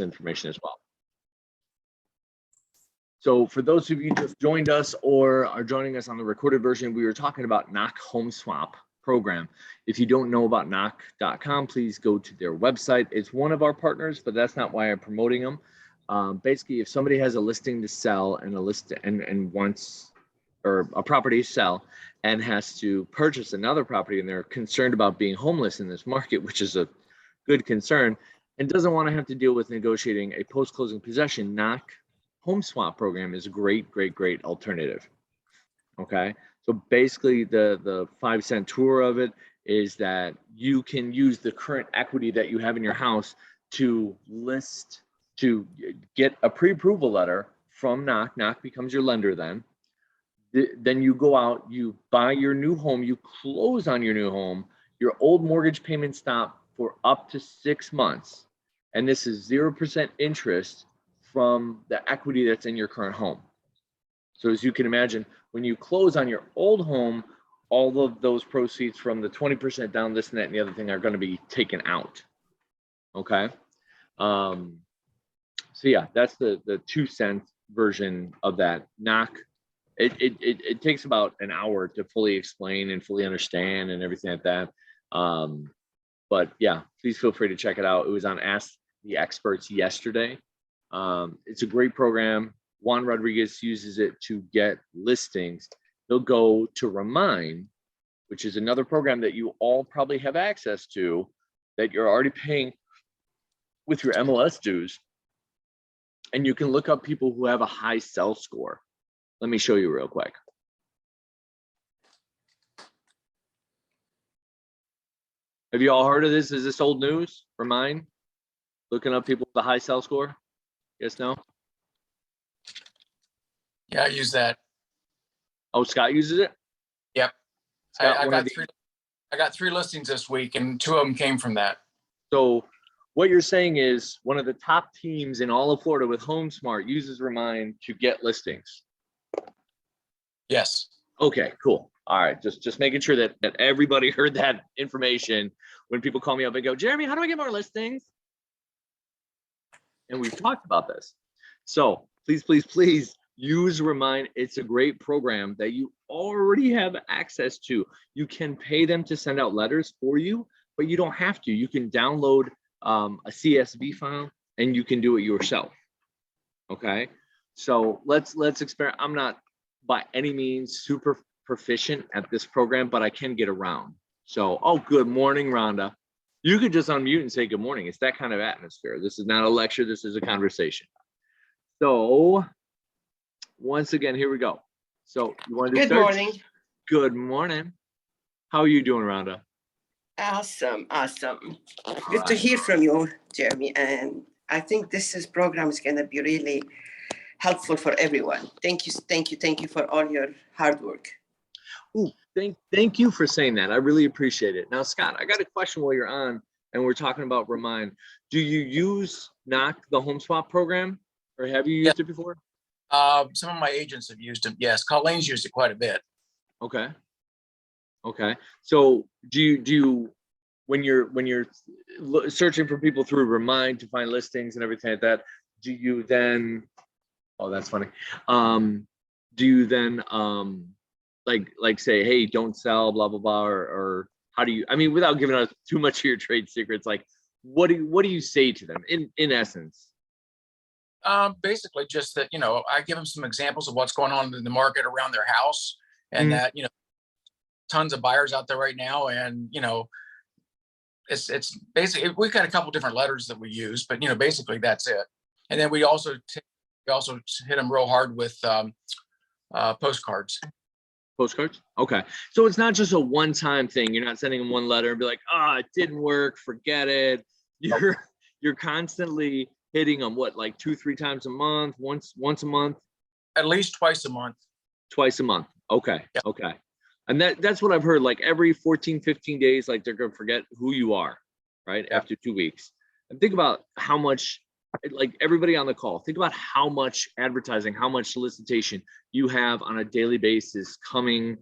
information as well. So for those of you who just joined us or are joining us on the recorded version, we were talking about Knock Home Swap program. If you don't know about knock.com, please go to their website. It's one of our partners, but that's not why I'm promoting them. Basically, if somebody has a listing to sell and wants, or a property to sell and has to purchase another property, and they're concerned about being homeless in this market, which is a good concern, and doesn't want to have to deal with negotiating a post-closing possession, Knock Home Swap program is a great alternative. Okay, so basically the 5-cent tour of it is that you can use the current equity that you have in your house to get a pre-approval letter from Knock. Knock becomes your lender then. Then you go out, you buy your new home, you close on your new home, your old mortgage payments stop for up to 6 months. And this is 0% interest from the equity that's in your current home. So as you can imagine, when you close on your old home, all of those proceeds from the 20% down, this and that and the other thing are going to be taken out. Okay. So yeah, that's the 2-cent version of that. Knock. It takes about an hour to fully explain and fully understand and everything like that. But yeah, please feel free to check it out. It was on Ask the Experts yesterday. It's a great program. Juan Rodriguez uses it to get listings. They'll go to Remine, which is another program that you all probably have access to, that you're already paying with your MLS dues. And you can look up people who have a high sell score. Let me show you real quick. Have you all heard of this? Is this old news? Remine? Looking up people with a high sell score? Yes, no? Yeah, I use that. Oh, Scott uses it? Yep. Scott, I got 3 listings this week, and 2 of them came from that. So what you're saying is one of the top teams in all of Florida with HomeSmart uses Remine to get listings. Yes. Okay, cool. All right, just making sure that everybody heard that information when people call me up and go, Jeremy, how do I get more listings? And we've talked about this. So please use Remine. It's a great program that you already have access to. You can pay them to send out letters for you, but you don't have to. You can download a CSV file and you can do it yourself. Okay, so let's experiment. I'm not by any means super proficient at this program, but I can get around. So, oh, good morning, Rhonda. You could just unmute and say good morning. It's that kind of atmosphere. This is not a lecture. This is a conversation. So once again, here we go. So you want to start? Good morning. Good morning. How are you doing, Rhonda? Awesome. Good to hear from you, Jeremy. And I think this program is going to be really helpful for everyone. Thank you for all your hard work. Ooh, thank you for saying that. I really appreciate it. Now, Scott, I got a question while you're on, and we're talking about Remine. Do you use Knock, the Home Swap program, or have you used it before? Some of my agents have used it. Yes, Colleen's used it quite a bit. Okay. So do you when you're searching for people through Remine to find listings and everything like that, do you then? Oh, that's funny. Do you then like say, hey, don't sell, blah blah blah, or how do you? I mean, without giving us too much of your trade secrets, like what do you say to them in essence? Basically, just that I give them some examples of what's going on in the market around their house, and that tons of buyers out there right now, and it's basically we've got a couple different letters that we use, but basically that's it. And then we also hit them real hard with postcards. Postcards? Okay. So it's not just a one-time thing. You're not sending them one letter and be like, it didn't work, forget it. You're constantly hitting them, what, like 2-3 times a month, once a month? At least twice a month. Twice a month. Okay. Yep. Okay. And that's what I've heard, like every 14-15 days, like they're gonna forget who you are, right? Yep. After 2 weeks. And think about how much, like everybody on the call, think about how much advertising, how much solicitation you have on a daily basis coming,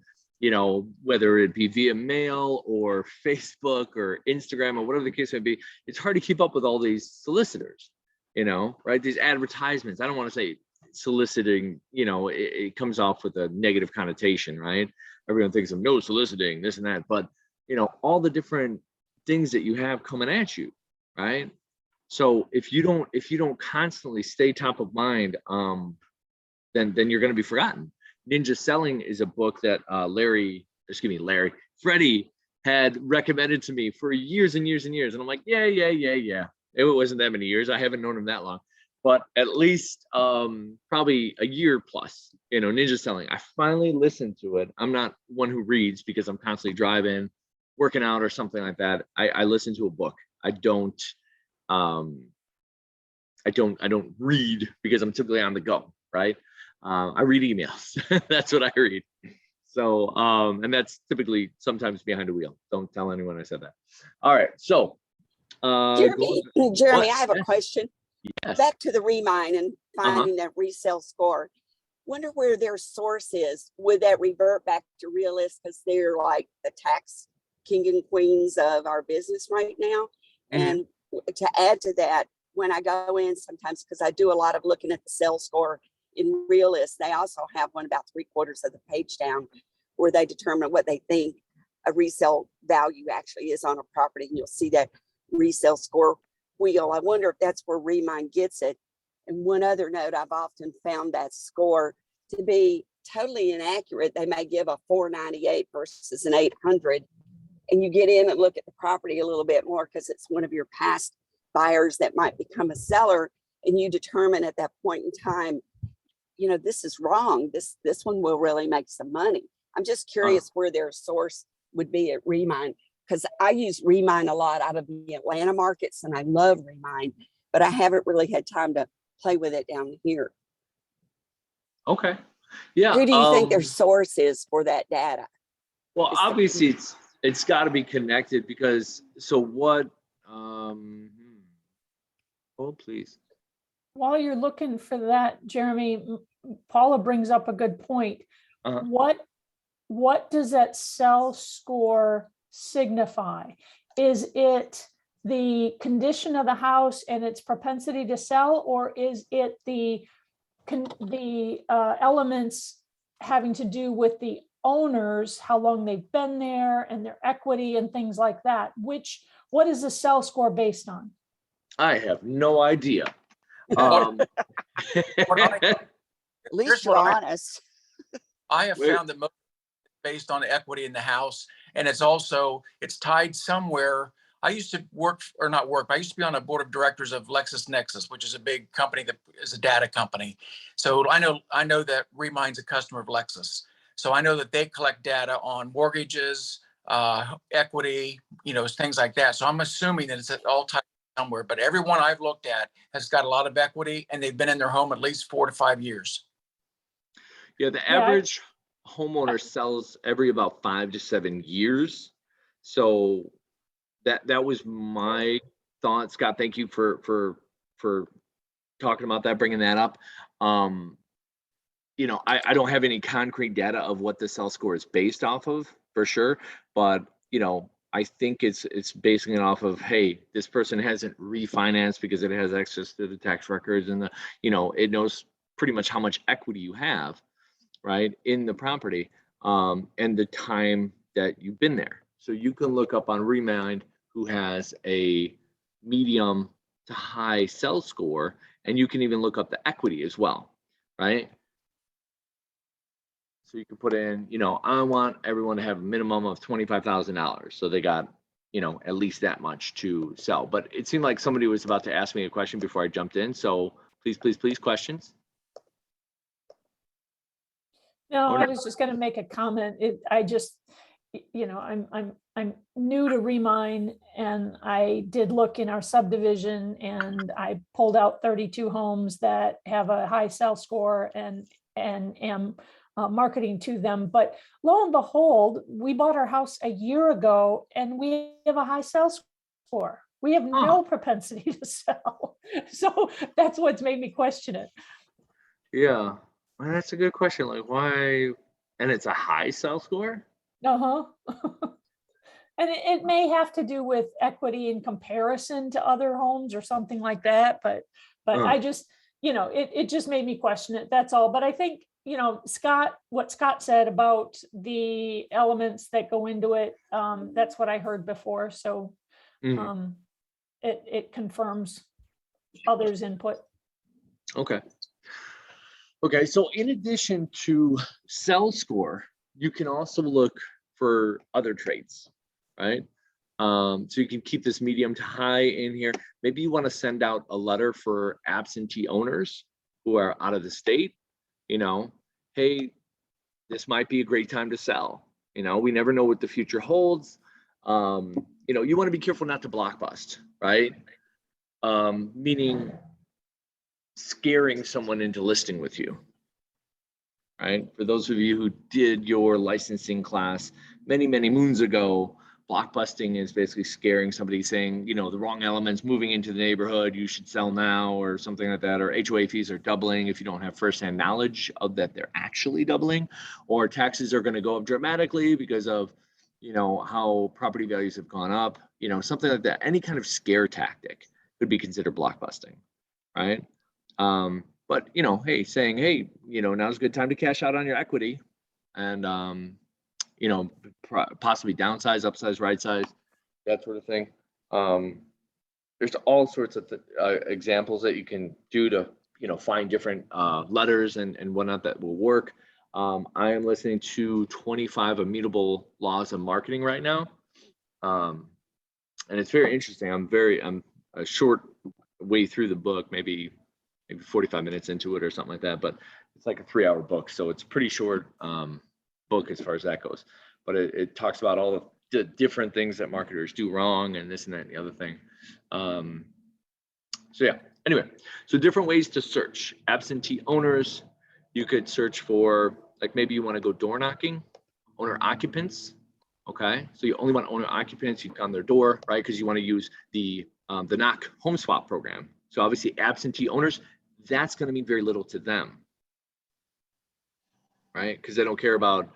whether it be via mail or Facebook or Instagram or whatever the case may be. It's hard to keep up with all these solicitors. right? These advertisements, I don't want to say soliciting, it comes off with a negative connotation, right? Everyone thinks of no soliciting, this and that, but all the different things that you have coming at you, right? So if you don't constantly stay top of mind, then you're going to be forgotten. Ninja Selling is a book that Freddie had recommended to me for years and years and years. And I'm like, yeah. It wasn't that many years. I haven't known him that long, but at least probably a year plus, Ninja Selling. I finally listened to it. I'm not one who reads because I'm constantly driving, working out or something like that. I listen to a book. I don't read because I'm typically on the go, right? I read emails. That's what I read. So, and that's typically sometimes behind a wheel. Don't tell anyone I said that. All right. So, Jeremy, I have a question. Yes. Back to the Remine and finding that resale score. Wonder where their source is. Would that revert back to Realist because they're like the tax king and queens of our business right now? And to add to that, when I go in sometimes, because I do a lot of looking at the sales score in Realist, they also have one about 3/4 of the page down where they determine what they think a resale value actually is on a property. And you'll see that resale score wheel. I wonder if that's where Remine gets it. And one other note, I've often found that score to be totally inaccurate. They may give a 498 versus an 800. And you get in and look at the property a little bit more because it's one of your past buyers that might become a seller. And you determine at that point in time, this is wrong. This one will really make some money. I'm just curious where their source would be at Remine, because I use Remine a lot out of the Atlanta markets and I love Remine, but I haven't really had time to play with it down here. Okay. Yeah. Who do you think their source is for that data? Well, obviously it's got to be connected because please. While you're looking for that, Jeremy, Paula brings up a good point. What does that sell score signify? Is it the condition of the house and its propensity to sell, or is it the elements having to do with the owners, how long they've been there and their equity and things like that? What is the sell score based on? I have no idea. At least you're honest. I have found that most based on equity in the house, and it's tied somewhere. I used to I used to be on a board of directors of LexisNexis, which is a big company that is a data company. So I know that Remine's a customer of Lexis. So I know that they collect data on mortgages, equity, things like that. So I'm assuming that it's all tied somewhere, but everyone I've looked at has got a lot of equity and they've been in their home at least 4 to 5 years. Yeah, the average homeowner sells every about 5 to 7 years. So that was my thought. Scott, thank you for talking about that, bringing that up. I don't have any concrete data of what the sell score is based off of for sure, but I think it's basing it off of, hey, this person hasn't refinanced because it has access to the tax records and it knows pretty much how much equity you have, right, in the property, and the time that you've been there. So you can look up on Remine who has a medium to high sell score, and you can even look up the equity as well, right? So you can put in, I want everyone to have a minimum of $25,000. So they got, at least that much to sell. But it seemed like somebody was about to ask me a question before I jumped in. So please, questions. No, I was just going to make a comment. I'm new to Remine, and I did look in our subdivision, and I pulled out 32 homes that have a high sell score and am marketing to them. But lo and behold, we bought our house a year ago and we have a high sales score. We have no propensity to sell. So that's what's made me question it. Yeah, well, that's a good question. Like, why? And it's a high sell score? And it may have to do with equity in comparison to other homes or something like that. But But Uh. I just, it just made me question it. That's all. But I think, what Scott said about the elements that go into it, that's what I heard before. So Mhm. it confirms others' input. Okay. Okay. So in addition to cell score, you can also look for other traits, right? So you can keep this medium to high in here. Maybe you want to send out a letter for absentee owners who are out of the state, hey, this might be a great time to sell. We never know what the future holds. You want to be careful not to blockbust, right? Meaning scaring someone into listing with you, right? For those of you who did your licensing class many, many moons ago, blockbusting is basically scaring somebody, saying, the wrong elements moving into the neighborhood, you should sell now, or something like that, or HOA fees are doubling if you don't have firsthand knowledge of that they're actually doubling, or taxes are going to go up dramatically because of, how property values have gone up, something like that. Any kind of scare tactic could be considered blockbusting, right? But hey, saying, hey, now's a good time to cash out on your equity, and possibly downsize, upsize, right size, that sort of thing. There's all sorts of examples that you can do to find different letters and whatnot that will work. I am listening to 25 Immutable Laws of Marketing right now, and it's very interesting. I'm a short way through the book, maybe 45 minutes into it or something like that, but it's like a 3-hour book, so it's pretty short book as far as that goes. But it talks about all of the different things that marketers do wrong, and this and that and the other thing. So yeah, anyway, so different ways to search. Absentee owners, you could search for, like, maybe you want to go door knocking, owner occupants. Okay, so you only want owner occupants, you knock on their door, right? Because you want to use the knock home swap program. So obviously absentee owners, that's going to mean very little to them, right? Because they don't care about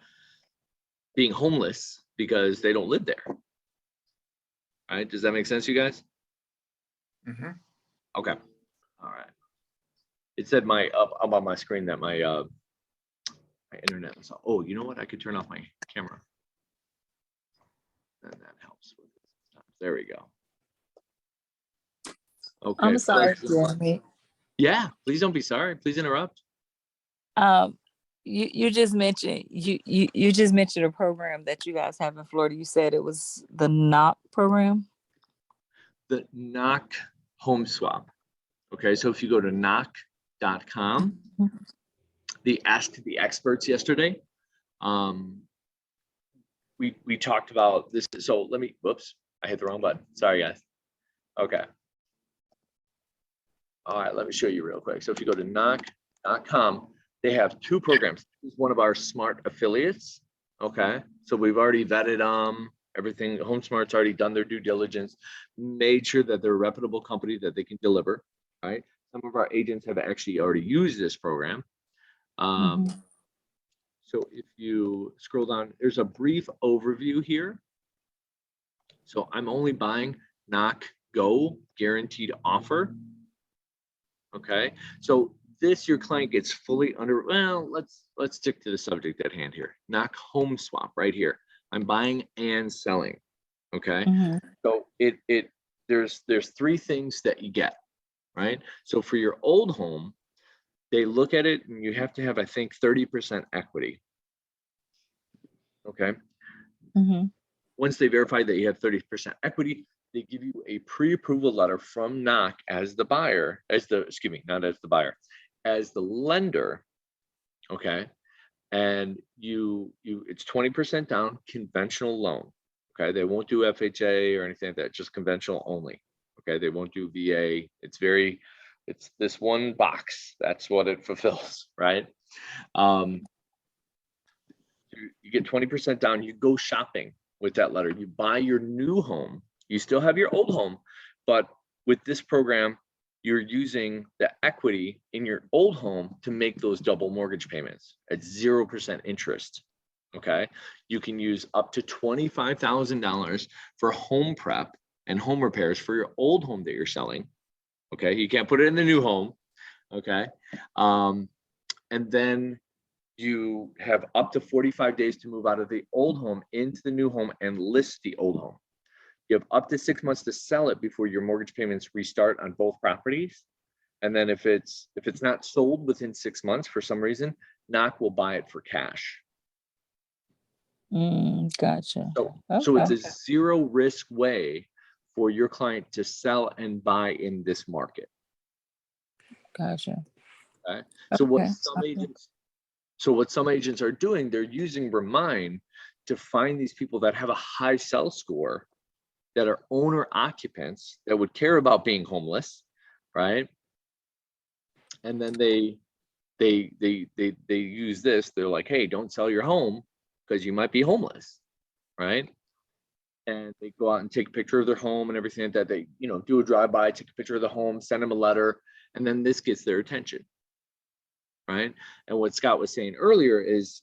being homeless because they don't live there, right? Does that make sense, you guys? Mm-hmm. Okay, all right. It said up on my screen that my internet was off. Oh, you know what? I could turn off my camera. And that helps with it. There we go. Okay. I'm sorry, Jeremy. Yeah, please don't be sorry. Please interrupt. You just mentioned you just mentioned a program that you guys have in Florida. You said it was the knock program. The knock home swap. Okay, so if you go to knock.com, they asked the experts yesterday. We talked about this. So whoops, I hit the wrong button. Sorry, guys. Okay. All right, let me show you real quick. So if you go to knock.com, they have 2 programs. This is one of our smart affiliates. Okay, so we've already vetted everything. HomeSmart's already done their due diligence, made sure that they're a reputable company that they can deliver. Right. Some of our agents have actually already used this program. So if you scroll down, there's a brief overview here. So I'm only buying knock go guaranteed offer. Okay, so this, your client gets fully under, well, let's stick to the subject at hand here. Knock home swap right here. I'm buying and selling. Okay, so there's 3 things that you get, right? So for your old home, they look at it and you have to have, I think, 30% equity. Okay. Once they verify that you have 30% equity, they give you a pre-approval letter from knock as the buyer, not as the buyer, as the lender. Okay. And it's 20% down, conventional loan. Okay. They won't do FHA or anything like that, just conventional only. Okay. They won't do VA. It's this one box. That's what it fulfills, right? You get 20% down, you go shopping with that letter. You buy your new home. You still have your old home, but with this program, you're using the equity in your old home to make those double mortgage payments at 0% interest. Okay. You can use up to $25,000 for home prep and home repairs for your old home that you're selling. Okay, you can't put it in the new home. Okay, and then you have up to 45 days to move out of the old home into the new home and list the old home. You have up to 6 months to sell it before your mortgage payments restart on both properties. And then if it's not sold within 6 months for some reason, NOC will buy it for cash. Gotcha. So it's Okay. a zero risk way for your client to sell and buy in this market. Gotcha. Okay. So Okay. what some agents are doing, they're using Remine to find these people that have a high sell score, that are owner occupants, that would care about being homeless, right? And then they use this. They're like, hey, don't sell your home because you might be homeless, right? And they go out and take a picture of their home and everything like that. They, do a drive-by, take a picture of the home, send them a letter, and then this gets their attention, right? And what Scott was saying earlier is,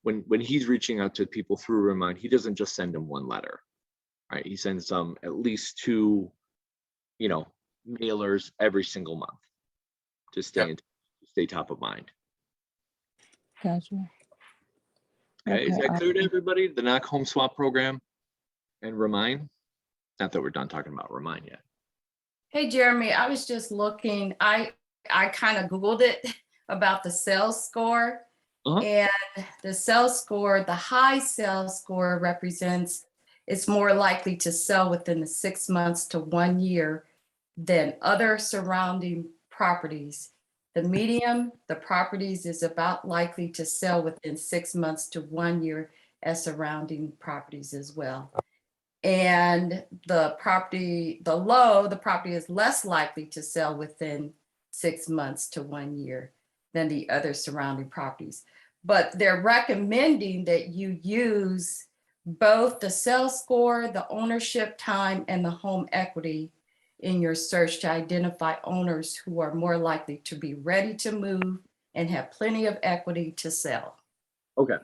when he's reaching out to people through Remine, he doesn't just send them one letter, right? He sends them at least 2, mailers every single month to stay top of mind. Gotcha. Okay, is that clear to everybody? The NOC home swap program and Remine? Not that we're done talking about Remine yet. Hey, Jeremy, I was just looking, I kind of Googled it about the sales score. And the sales score, the high sales score represents it's more likely to sell within the 6 months to 1 year than other surrounding properties. The medium, the properties is about likely to sell within 6 months to 1 year as surrounding properties as well. And the property, the low, the property is less likely to sell within 6 months to 1 year than the other surrounding properties. But they're recommending that you use both the sales score, the ownership time, and the home equity in your search to identify owners who are more likely to be ready to move and have plenty of equity to sell. Okay.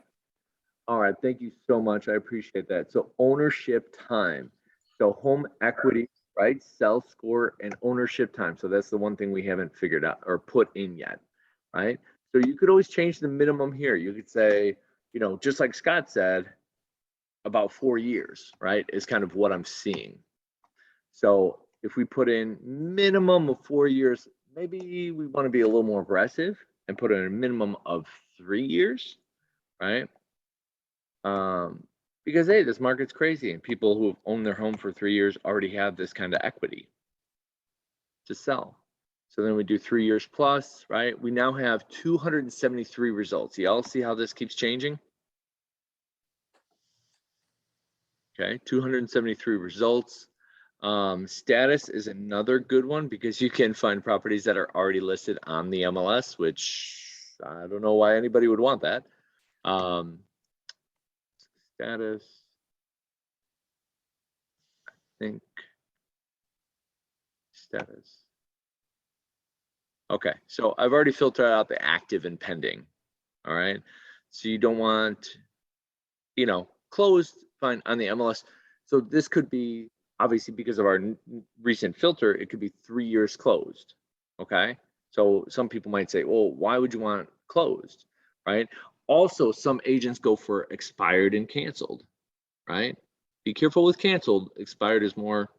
All right. Thank you so much. I appreciate that. So ownership time. So home equity, right? Sell score and ownership time. So that's the one thing we haven't figured out or put in yet, right? So you could always change the minimum here. You could say, just like Scott said, about 4 years, right? Is kind of what I'm seeing. So if we put in minimum of 4 years, maybe we want to be a little more aggressive and put in a minimum of 3 years, right? Because hey, this market's crazy and people who have owned their home for 3 years already have this kind of equity to sell. So then we do 3 years plus, right? We now have 273 results. Y'all see how this keeps changing? Okay, 273 results. Status is another good one because you can find properties that are already listed on the MLS, which I don't know why anybody would want that. Status, I think, status. Okay, so I've already filtered out the active and pending. All right, so you don't want, closed, fine, on the MLS. So this could be, obviously, because of our recent filter, it could be 3 years closed. Okay, so some people might say, well, why would you want closed, right? Also, some agents go for expired and canceled, right? Be careful with canceled. Expired is more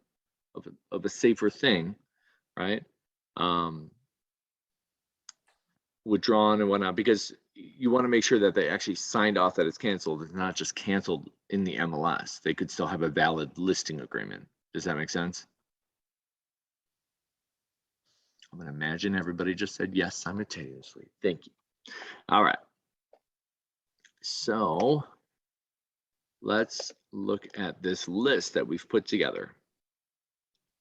of a safer thing, right? Withdrawn and whatnot, because you want to make sure that they actually signed off that it's canceled. It's not just canceled in the MLS. They could still have a valid listing agreement. Does that make sense? I'm going to imagine everybody just said yes simultaneously. Thank you. All right. So let's look at this list that we've put together.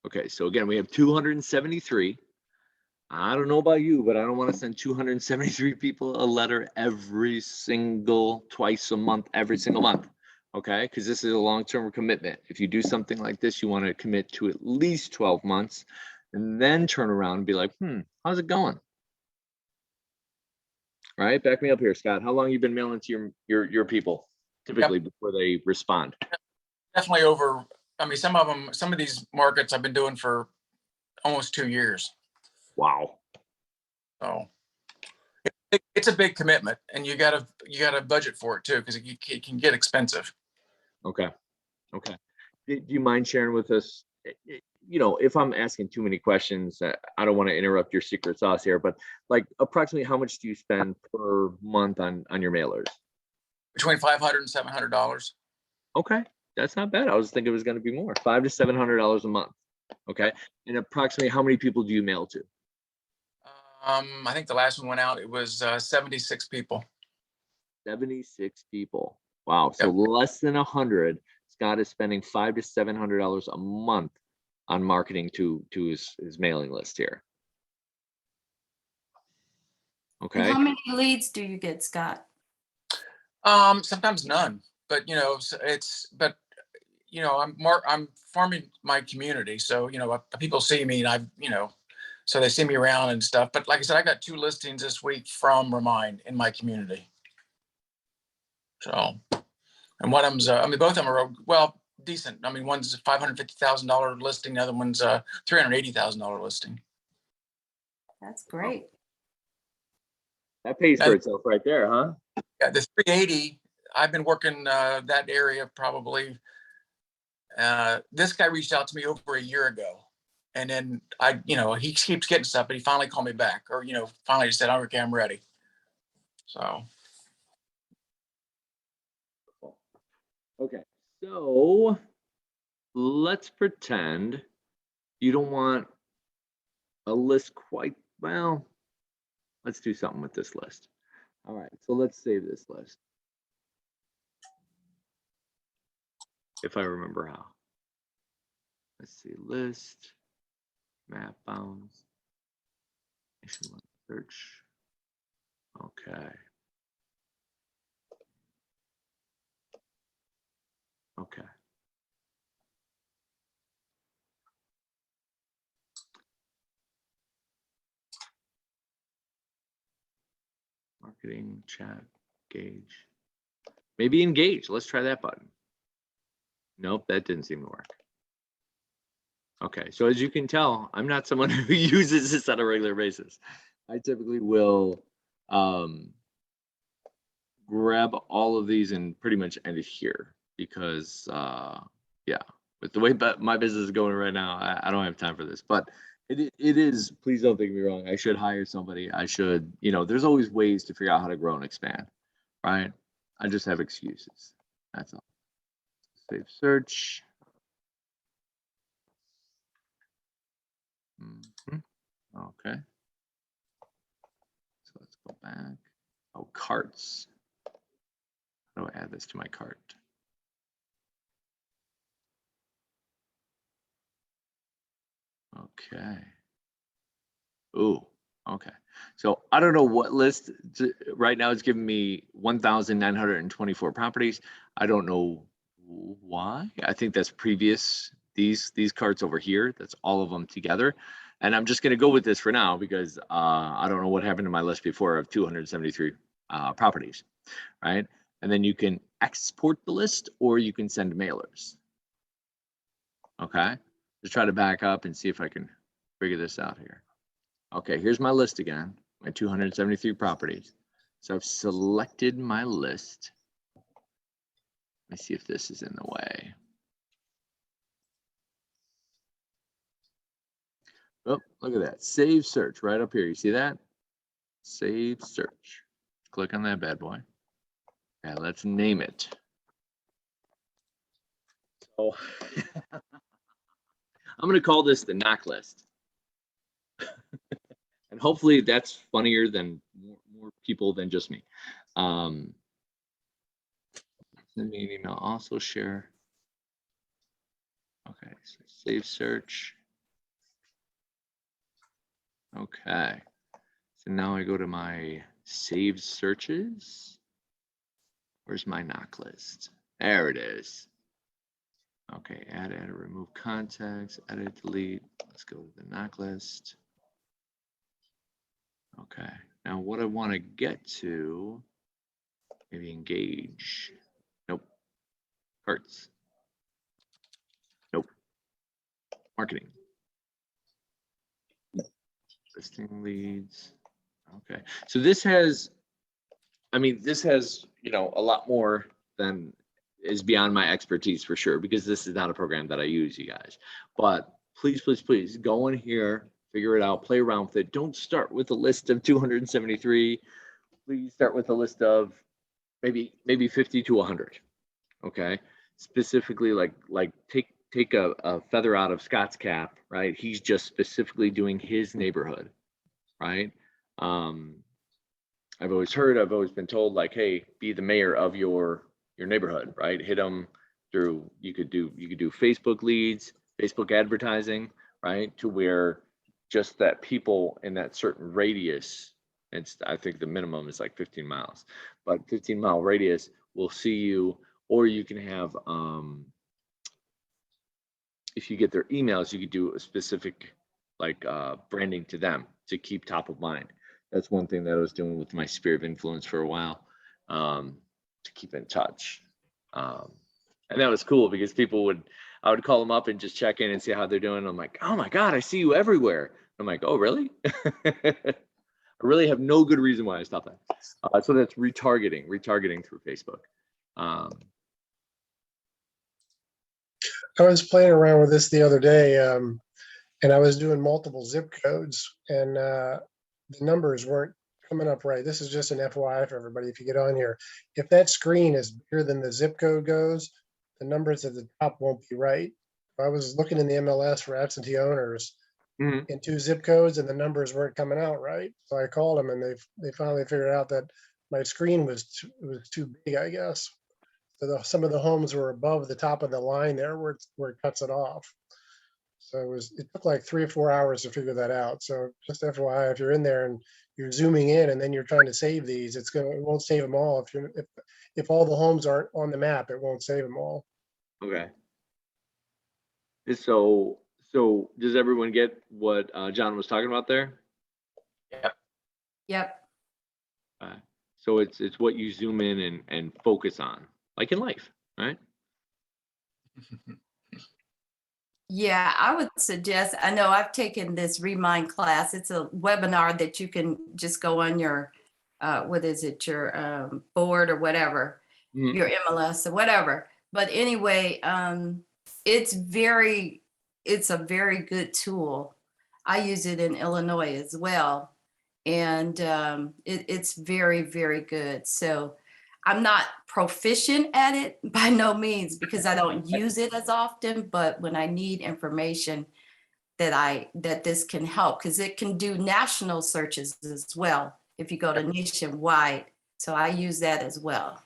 Okay, so again, we have 273. I don't know about you, but I don't want to send 273 people a letter twice a month, every single month. Okay, because this is a long-term commitment. If you do something like this, you want to commit to at least 12 months and then turn around and be like, how's it going? All right, back me up here, Scott. How long have you been mailing to your people typically before they respond? Definitely over, some of these markets I've been doing for almost 2 years. Wow. So it's a big commitment, and you gotta budget for it too, because it can get expensive. Okay. Okay. Do you mind sharing with us, if I'm asking too many questions, I don't want to interrupt your secret sauce here, but like approximately how much do you spend per month on your mailers? Between $500 and $700. Okay. That's not bad. I was thinking it was going to be more, $500 to $700 a month. Okay. And approximately how many people do you mail to? I think the last one went out, it was 76 people. 76 people. Wow. So less than 100. Scott is spending $500 to $700 a month on marketing to his mailing list here. And Okay. how many leads do you get, Scott? Sometimes none, but I'm farming my community. So, people see me, and so they see me around and stuff. But like I said, I got 2 listings this week from Remine in my community. So, and one of them's, both of them are, well, decent. One's a $550,000 listing. The other one's a $380,000 listing. That's great. That pays for itself right there, huh? Yeah, the 380, I've been working that area probably. This guy reached out to me over a year ago, and then he keeps getting stuff, but he finally called me back, or finally he said, "Okay, I'm ready." So. Okay, so let's pretend you don't want a list quite well. Let's do something with this list. All right, so let's save this list. If I remember how. Let's see, list, map bounds, nationwide search. Okay. Okay. Marketing, chat, gauge. Maybe engage. Let's try that button. Nope, that didn't seem to work. Okay, so as you can tell, I'm not someone who uses this on a regular basis. I typically will grab all of these and pretty much end it here because, yeah, with the way my business is going right now, I don't have time for this. But it is, please don't take me wrong, I should hire somebody. I should, there's always ways to figure out how to grow and expand, right? I just have excuses. That's all. Save search. Okay. So let's go back. Oh, carts. How do I add this to my cart? Okay. Ooh, okay. So I don't know what list right now it's giving me 1,924 properties. I don't know why. I think that's previous, these carts over here. That's all of them together. And I'm just going to go with this for now because I don't know what happened to my list before of 273 properties, right? And then you can export the list or you can send mailers. Okay, let's try to back up and see if I can figure this out here. Okay, here's my list again, my 273 properties. So I've selected my list. Let me see if this is in the way. Oh, look at that. Save search right up here. You see that? Save search. Click on that bad boy. Yeah, let's name it. So I'm going to call this the knock list. And hopefully that's funnier than more people than just me. Send me an email, also share. Okay, so save search. Okay, so now I go to my saved searches. Where's my knock list? There it is. Okay, add, remove contacts, edit, delete. Let's go to the knock list. Okay, now what I want to get to, maybe engage. Nope. Carts. Nope. Marketing. Listing leads. Okay, so this has, I mean, this has, you know, a lot more than is beyond my expertise for sure, because this is not a program that I use, you guys. But please, please, please go in here, figure it out, play around with it. Don't start with a list of 273. Please start with a list of maybe 50 to 100. Okay, specifically like take a feather out of Scott's cap, right? He's just specifically doing his neighborhood, right? I've always been told, like, hey, be the mayor of your neighborhood, right? Hit them through, you could do Facebook leads, Facebook advertising, right? To where just that people in that certain radius, I think the minimum is like 15 miles, but 15-mile radius will see you. Or you can have, if you get their emails, you could do a specific like branding to them to keep top of mind. That's one thing that I was doing with my sphere of influence for a while, to keep in touch. And that was cool because I would call them up and just check in and see how they're doing. I'm like, oh my God, I see you everywhere. I'm like, oh, really? I really have no good reason why I stopped that. So that's retargeting through Facebook. I was playing around with this the other day, and I was doing multiple zip codes, and the numbers weren't coming up right. This is just an FYI for everybody. If you get on here, if that screen is bigger than the zip code goes, the numbers at the top won't be right. I was looking in the MLS for absentee owners in 2 zip codes, and the numbers weren't coming out right. So I called them, and they finally figured out that my screen was too big, I guess. So some of the homes were above the top of the line there where it cuts it off. So it took like 3 or 4 hours to figure that out. So just FYI, if you're in there and you're zooming in and then you're trying to save these, it won't save them all. If all the homes aren't on the map, it won't save them all. Okay. So does everyone get what John was talking about there? Yep. So it's what you zoom in and focus on, like in life, right? Yeah, I would suggest, I know I've taken this Remine class. It's a webinar that you can just go on your, what is it, your board or whatever, your MLS or whatever. But anyway, it's a very good tool. I use it in Illinois as well. And it's very, very good. So I'm not proficient at it by no means because I don't use it as often, but when I need information that this can help, because it can do national searches as well if you go to nationwide. So I use that as well.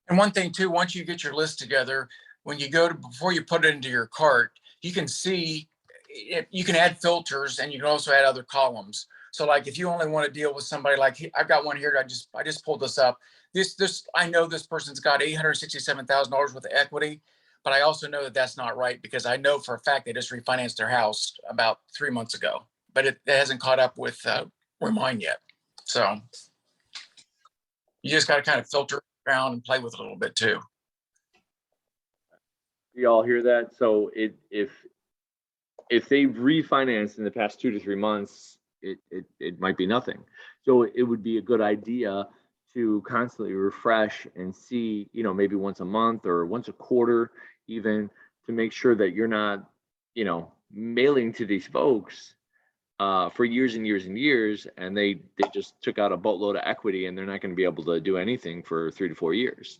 And one thing too, once you get your list together, when you before you put it into your cart, you can see, you can add filters and you can also add other columns. So like if you only want to deal with somebody, like I've got one here, I just pulled this up. I know this person's got $867,000 worth of equity, but I also know that that's not right because I know for a fact they just refinanced their house about 3 months ago, but it hasn't caught up with Remine yet. So you just got to kind of filter around and play with it a little bit too. You all hear that? So if they've refinanced in the past 2 to 3 months, it might be nothing. So it would be a good idea to constantly refresh and see, maybe once a month or once a quarter, even, to make sure that you're not, mailing to these folks for years and years and years, and they just took out a boatload of equity and they're not going to be able to do anything for 3 to 4 years.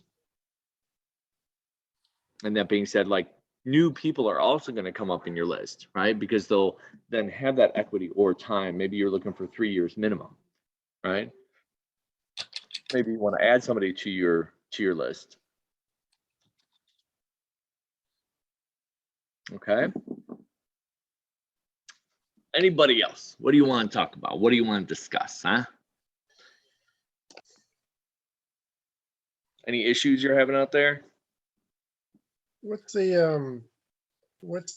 And that being said, like, new people are also going to come up in your list, right? Because they'll then have that equity or time. Maybe you're looking for 3 years minimum, right? Maybe you want to add somebody to your list. Okay. Anybody else? What do you want to talk about? What do you want to discuss, huh? Any issues you're having out there? What's the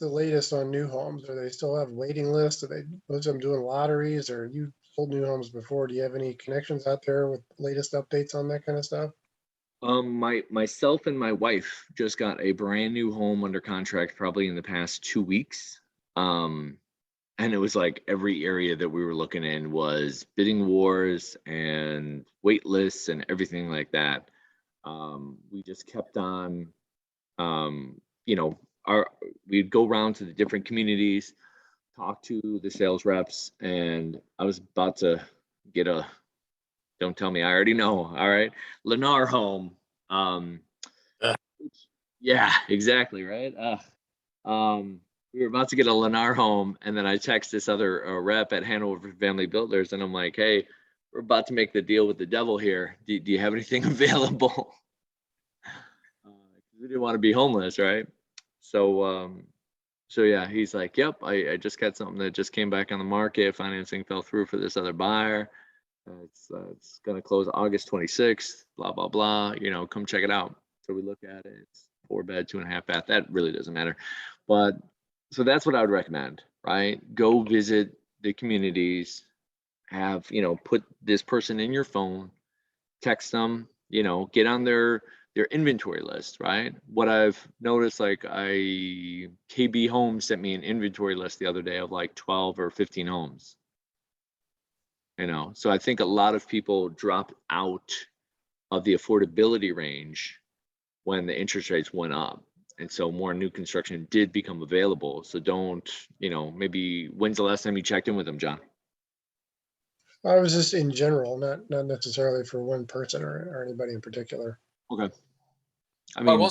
latest on new homes? Do they still have waiting lists? Most of them doing lotteries, or you sold new homes before? Do you have any connections out there with latest updates on that kind of stuff? Myself and my wife just got a brand new home under contract probably in the past 2 weeks. And it was like every area that we were looking in was bidding wars and wait lists and everything like that. We just kept on, you know, we'd go around to the different communities, talk to the sales reps, and I was about to get don't tell me, I already know. All right. Lennar home. Uh. Yeah, exactly. Right. We were about to get a Lennar home, and then I text this other rep at Hanover Family Builders, and I'm like, hey, we're about to make the deal with the devil here. Do you have anything available? We didn't want to be homeless, right? So, so yeah, he's like, yep, I just got something that just came back on the market. Financing fell through for this other buyer. It's going to close August 26th, blah, blah, blah. You know, come check it out. So we look at it. It's 4-bed, 2.5 bath. That really doesn't matter. But so that's what I would recommend, right? Go visit the communities, have, you know, put this person in your phone, text them, you know, get on their inventory list, right? What I've noticed, like KB Home sent me an inventory list the other day of like 12 or 15 homes. You know, so I think a lot of people drop out of the affordability range when the interest rates went up. And so more new construction did become available. So don't, you know, maybe when's the last time you checked in with them, John? I was just in general, not necessarily for one person or anybody in particular. Okay. I Well, mean,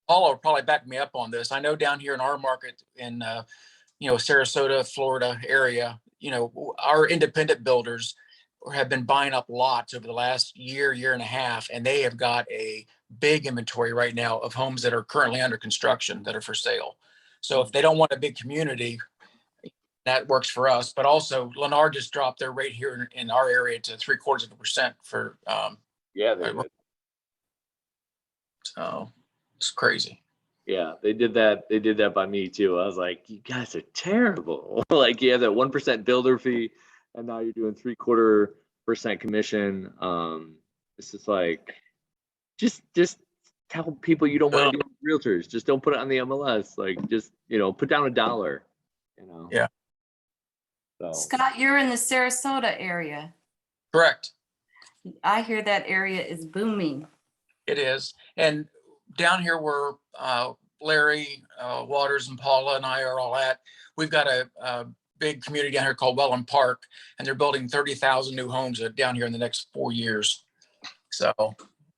Paula will probably back me up on this. I know down here in our market in, you know, Sarasota, Florida area, you know, our independent builders have been buying up lots over the last year and a half, and they have got a big inventory right now of homes that are currently under construction that are for sale. So if they don't want a big community, that works for us. But also Lennar just dropped their rate here in our area to 0.75% for, yeah, they did. so it's crazy. Yeah, they did that. They did that by me too. I was like, you guys are terrible. Like you have that 1% builder fee, and now you're doing 0.75% commission. It's just like, just tell people you don't want to do realtors. Just don't put it on the MLS. Like, just, you know, put down $1. You know. Yeah. So Scott, you're in the Sarasota area. Correct. I hear that area is booming. It is. And down here where Larry Waters and Paula and I are all at, we've got a big community down here called Welland Park, and they're building 30,000 new homes down here in the next 4 years. So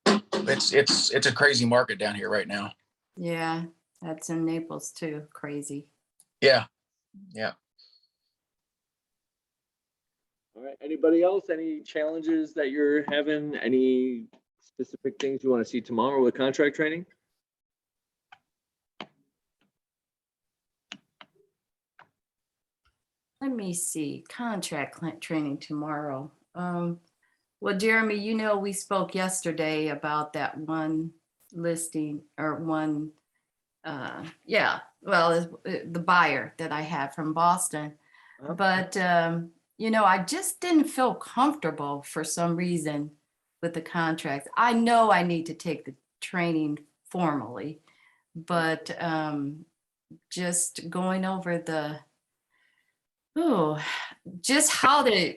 it's a crazy market down here right now. Yeah, that's in Naples too. Crazy. Yeah. Yeah. all right. Anybody else? Any challenges that you're having? Any specific things you want to see tomorrow with contract training? Let me see, contract training tomorrow. Well, Jeremy, you know, we spoke yesterday about that one listing or one, the buyer that I had from Boston. But, you know, I just didn't feel comfortable for some reason with the contract. I know I need to take the training formally, but just going over just how to,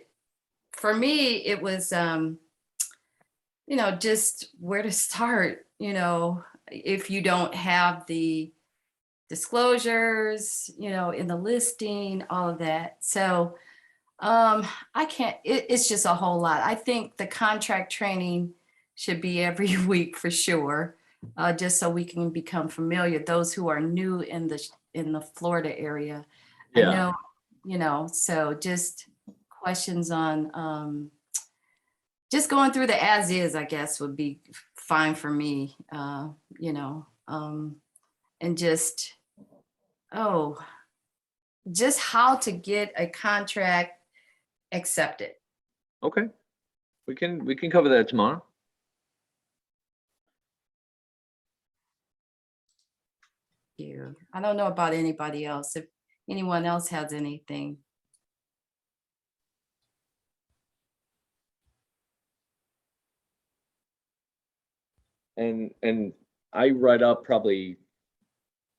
for me, it was, you know, just where to start, you know, if you don't have the disclosures, you know, in the listing, all of that. So I can't, it's just a whole lot. I think the contract training should be every week for sure, just so we can become familiar. Those who are new in the Florida area, Yeah. I know, you know, so just questions on just going through the as is, I guess, would be fine for me, you know, and just how to get a contract accepted. Okay. We can cover that tomorrow. I don't know about anybody else. If anyone else has anything. And I write up probably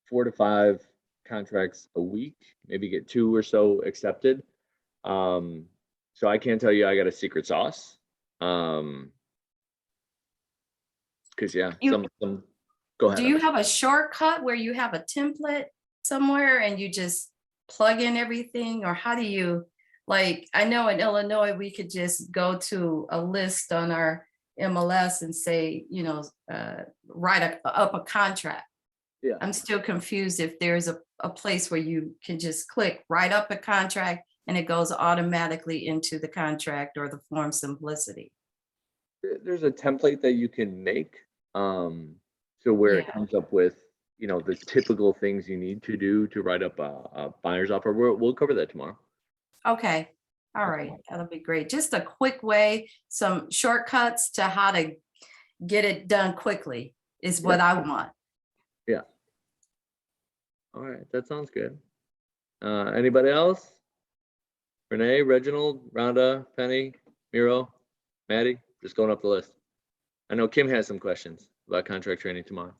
4 to 5 contracts a week, maybe get 2 or so accepted. So I can't tell you I got a secret sauce. Cause yeah, You- some, go ahead. Do you have a shortcut where you have a template somewhere and you just plug in everything, or how do you, like, I know in Illinois, we could just go to a list on our MLS and say, you know, write up a contract. Yeah. I'm still confused if there's a place where you can just click write up a contract and it goes automatically into the contract or the form simplicity. There's a template that you can make, so where it Yeah. comes up with, you know, the typical things you need to do to write up a buyer's offer. We'll cover that tomorrow. Okay, all right, that'll be great. Just a quick way, some shortcuts to how to get it done quickly is what I want. Yeah. All right, that sounds good. Anybody else? Renee, Reginald, Rhonda, Penny, Miro, Maddie, just going up the list. I know Kim has some questions about contract training tomorrow.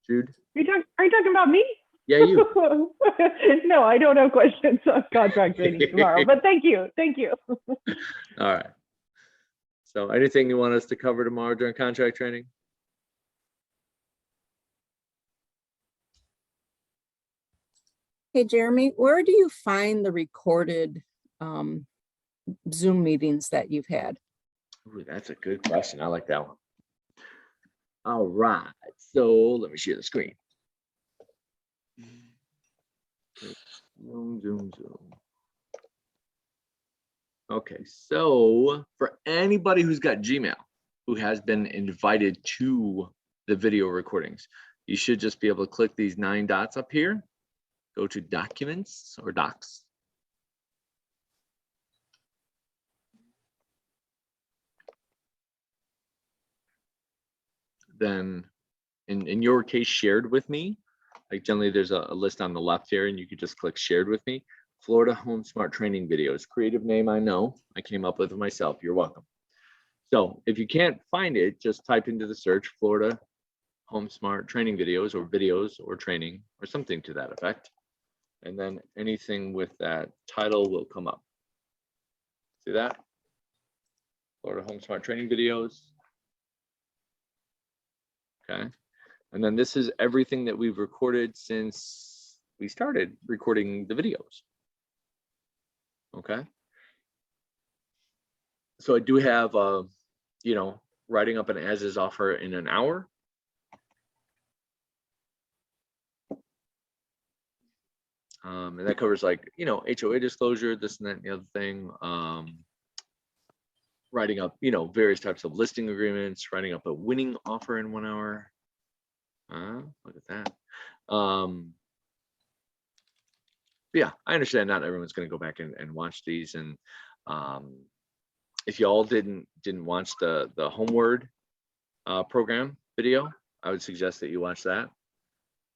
Jude? Are you talking about me? Yeah, you. No, I don't have questions on contract training tomorrow, but thank you. Thank you. All right. So anything you want us to cover tomorrow during contract training? Hey, Jeremy, where do you find the recorded Zoom meetings that you've had? Ooh, that's a good question. I like that one. All right. So let me share the screen. Zoom. Okay, so for anybody who's got Gmail, who has been invited to the video recordings, you should just be able to click these 9 dots up here, go to Documents or Docs. Then in your case, shared with me, like generally there's a list on the left here and you could just click shared with me. Florida HomeSmart training videos, creative name I know, I came up with it myself, you're welcome. So if you can't find it, just type into the search Florida HomeSmart training videos or training or something to that effect. And then anything with that title will come up. See that? Florida HomeSmart training videos. Okay. And then this is everything that we've recorded since we started recording the videos. Okay. So I do have, you know, writing up an as-is offer in an hour. And that covers like, you know, HOA disclosure, this and that and the other thing. Writing up, you know, various types of listing agreements, writing up a winning offer in 1 hour. Look at that. Yeah, I understand not everyone's going to go back and watch these. And if y'all didn't watch the Homeward program video, I would suggest that you watch that.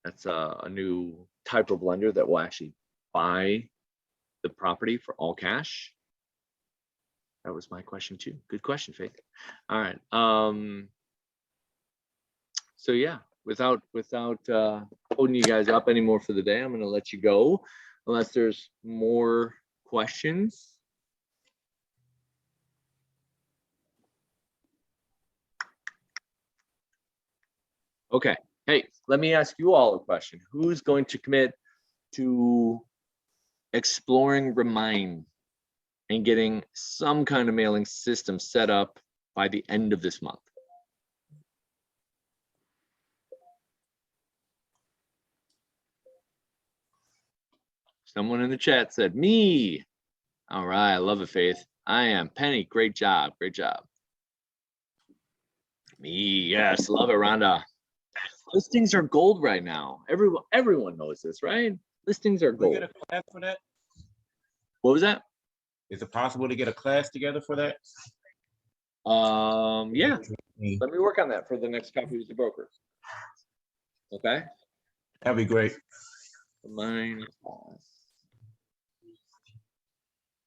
That's a new type of lender that will actually buy the property for all cash. That was my question too. Good question, Faith. All right. So yeah, without holding you guys up anymore for the day, I'm going to let you go unless there's more questions. Okay. Hey, let me ask you all a question. Who's going to commit to exploring Remine and getting some kind of mailing system set up by the end of this month? Someone in the chat said me. All right, I love it, Faith. I am. Penny, great job, great job. Me, yes, love it, Rhonda. Listings are gold right now. Everyone knows this, right? Listings are gold. We get a class for that? What was that? Is it possible to get a class together for that? Yeah. Let me work on that for the next Coffee with the Broker. Okay. That'd be great. Mine.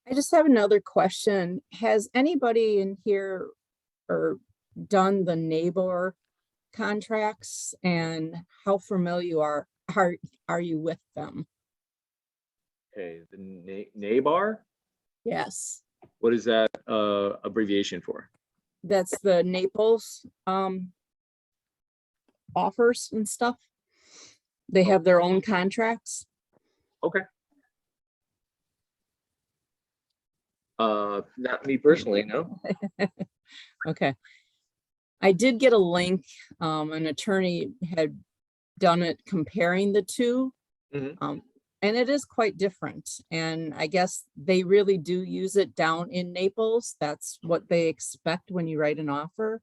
I just have another question. Has anybody in here or done the neighbor contracts, and how familiar are you with them? Okay, the NABAR, Yes, what is that abbreviation for? that's the Naples offers and stuff. They have their own contracts. Okay. Not me personally, no. Okay. I did get a link. An attorney had done it comparing the two. Mhm. And it is quite different. And I guess they really do use it down in Naples. That's what they expect when you write an offer.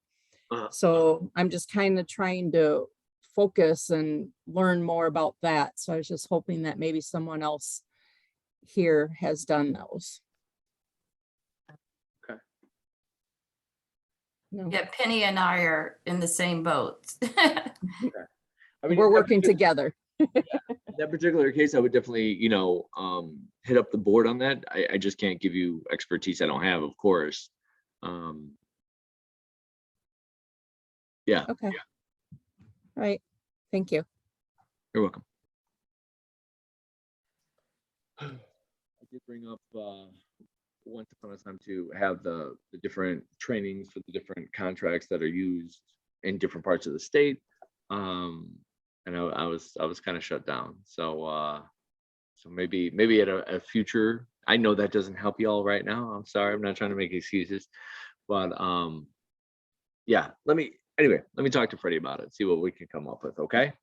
Uh-huh. So I'm just kind of trying to focus and learn more about that. So I was just hoping that maybe someone else here has done those. Okay. No, Yeah, Penny and I are in the same boat. I mean, we're that working partic- together. that particular case, I would definitely, hit up the board on that. I just can't give you expertise I don't have, of course. Yeah, Okay. All right. Thank you. you're welcome. I did bring up once upon a time to have the different trainings for the different contracts that are used in different parts of the state. And I was kind of shut down. So maybe at a future, I know that doesn't help you all right now. I'm sorry, I'm not trying to make excuses, but yeah, let me talk to Freddie about it, see what we can come up with, okay?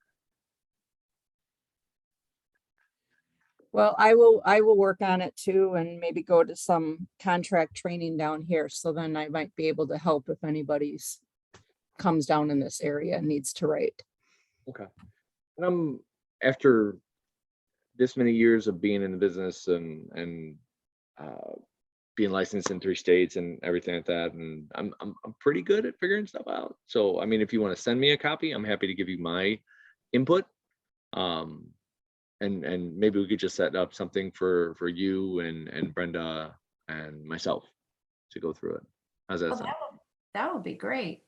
Well, I will work on it too, and maybe go to some contract training down here. So then I might be able to help if anybody's comes down in this area and needs to write. Okay. And I'm after this many years of being in the business and being licensed in 3 states and everything like that, and I'm pretty good at figuring stuff out. So I mean, if you want to send me a copy, I'm happy to give you my input. And maybe we could just set up something for you and Brenda and myself to go through it. How's that Oh, sound? that would be great.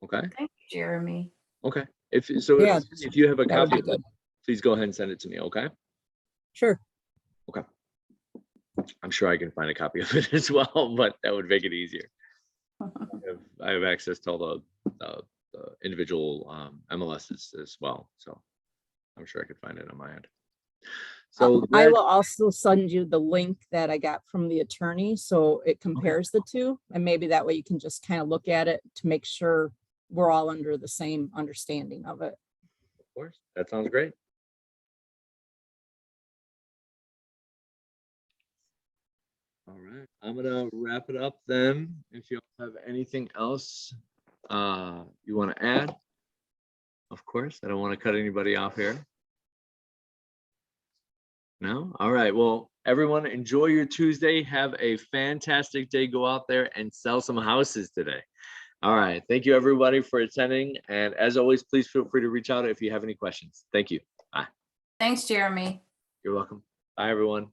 Okay. Thank you, Jeremy. Okay. If so, Yeah, if you have a that would copy be of it, good. please go ahead and send it to me. Okay. Sure. Okay. I'm sure I can find a copy of it as well, but that would make it easier. I have access to all the individual MLSs as well, so I'm sure I could find it on my end. So I that- will also send you the link that I got from the attorney, so it compares the two, and maybe that way you can just kind of look at it to make sure we're all under the same understanding of it. Of course, that sounds great. All right, I'm gonna wrap it up then. If you have anything else you want to add, of course, I don't want to cut anybody off here. No? All right. Well, everyone, enjoy your Tuesday. Have a fantastic day. Go out there and sell some houses today. All right. Thank you, everybody, for attending. And as always, please feel free to reach out if you have any questions. Thank you. Bye. Thanks, Jeremy. You're welcome. Bye, everyone.